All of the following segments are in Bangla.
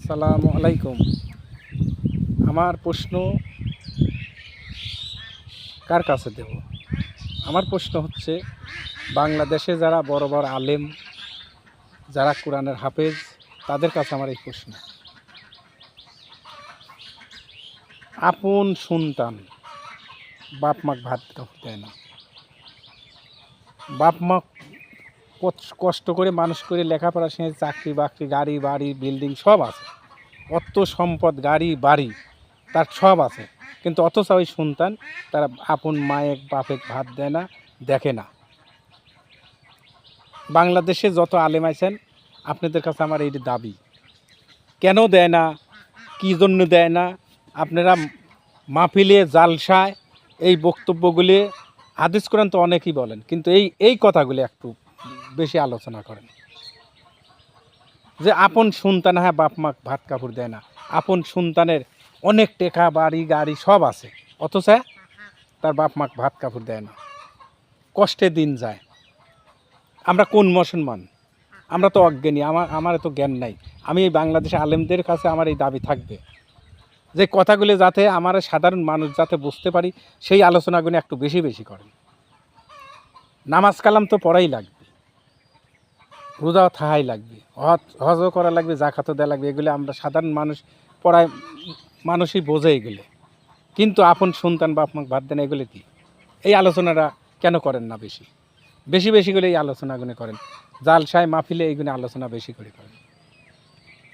আসসালামু আলাইকুম। আমার প্রশ্ন কার কাছে দেব? আমার প্রশ্ন হচ্ছে, বাংলাদেশে যারা বড় বড় আলেম, যারা কোরআনের হাফেজ, তাদের কাছে আমার এই প্রশ্ন। আপন সন্তান বাপ মাকে ভাত দেয় না। বাপ মা কষ্ট করে মানুষ করে লেখাপড়া সে চাকরি বাকরি, গাড়ি বাড়ি, বিল্ডিং সব আছে, অর্থ সম্পদ, গাড়ি বাড়ি তার সব আছে, কিন্তু অথচ ওই সন্তান তারা আপন মায়ের বাপের ভাত দেয় না, দেখে না। বাংলাদেশে যত আলেম আছেন, আপনাদের কাছে আমার এই দাবি, কেন দেয় না, কী জন্য দেয় না? আপনারা মাহফিলে, জালসায় এই বক্তব্যগুলি, হাদিস কোরআন তো অনেকেই বলেন, কিন্তু এই কথাগুলি একটু বেশি আলোচনা করেন যে আপন সন্তান, হ্যাঁ বাপ মা ভাত কাপড় দেয় না, আপন সন্তানের অনেক টাকা বাড়ি গাড়ি সব আছে, অথচ তার বাপ মা ভাত কাপড় দেয় না, কষ্টে দিন যায়। আমরা কোন মুসলমান? আমরা তো অজ্ঞানী, আমার তো জ্ঞান নাই। আমি এই বাংলাদেশে আলেমদের কাছে আমার এই দাবি থাকবে যে কথাগুলি যাতে আমার সাধারণ মানুষ যাতে বুঝতে পারি, সেই আলোচনাগুলি একটু বেশি বেশি করেন। নামাজ কালাম তো পড়াই লাগবে, রোজাও থাকাই লাগবে, হজও করা লাগবে, জাকাতও দেওয়া লাগবে, এগুলো আমরা সাধারণ মানুষ পড়ায়, মানুষই বোঝে এগুলো। কিন্তু আপন সন্তান বাপ মাকে ভাত দেন, এগুলো কি? এই আলোচনাটা কেন করেন না বেশি বেশি বেশি করে? এই আলোচনাগুলো করেন, জালসায় মাহফিলে এইগুলো আলোচনা বেশি করে করেন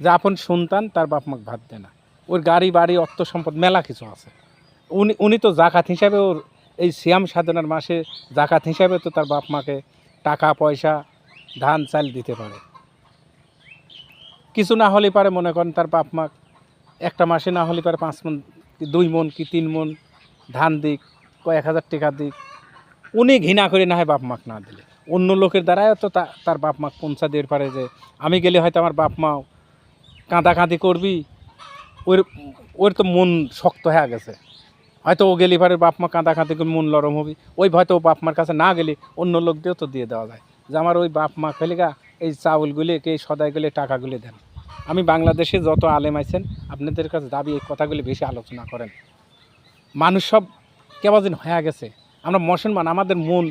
যে আপন সন্তান তার বাপ মাকে ভাত দেয় না। ওর গাড়ি বাড়ি, অর্থ সম্পদ মেলা কিছু আছে। উনি তো জাকাত হিসাবে, ওর এই সিয়াম সাধনার মাসে জাকাত হিসাবে তো তার বাপ মাকে টাকা পয়সা, ধান চাল দিতে পারে। কিছু না হলে পারে, মনে করেন তার বাপ মা একটা মাসে না হলে পারে 5 মণ কি 2 মণ কি 3 মণ ধান দিক, কয়েক হাজার টাকা দিক, উনি ঘৃণা করে না হয় বাপ মাকে না দিলে। অন্য লোকের দ্বারাও তো তার বাপ মা পৌঁছা দিয়ে পারে যে আমি গেলে হয়তো আমার বাপ মাও কাঁদাকাঁদি করবি, ওর ওর তো মন শক্ত হয়ে গেছে, হয়তো ও গেলে পারে বাপ মা কাঁদাকাঁদি করে মন নরম হবি, ওই হয়তো বাপ মার কাছে না গেলে অন্য লোক দিয়েও তো দিয়ে দেওয়া যায় যে আমার ওই বাপ মা খেলেগা এই চাউলগুলি, এই সদাইগুলি, টাকাগুলি দেন। আমি বাংলাদেশে যত আলেম আছেন, আপনাদের কাছে দাবি এই কথাগুলি বেশি আলোচনা করেন। মানুষ সব কেমন হয়ে গেছে, আমরা মুসলমান, আমাদের মন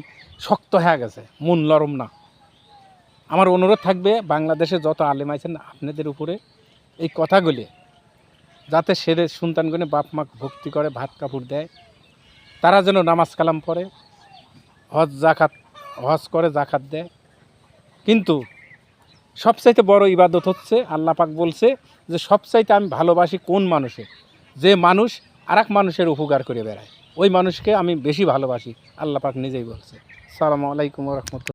শক্ত হয়ে গেছে, মন নরম না। আমার অনুরোধ থাকবে, বাংলাদেশে যত আলেম আছেন আপনাদের উপরে এই কথাগুলি যাতে সেরে সন্তানগুলো বাপ মা ভক্তি করে, ভাত কাপড় দেয়, তারা যেন নামাজ কালাম পড়ে, হজ করে, জাকাত দেয়। কিন্তু সবচাইতে বড় ইবাদত হচ্ছে, আল্লাহ পাক বলছে যে সবচাইতে আমি ভালোবাসি কোন মানুষে? যে মানুষ আরেক মানুষের উপকার করে বেড়ায়, ওই মানুষকে আমি বেশি ভালোবাসি, আল্লাহ পাক নিজেই বলছে। আসসালামু আলাইকুম ওয়া রাহমাতুল্লাহ।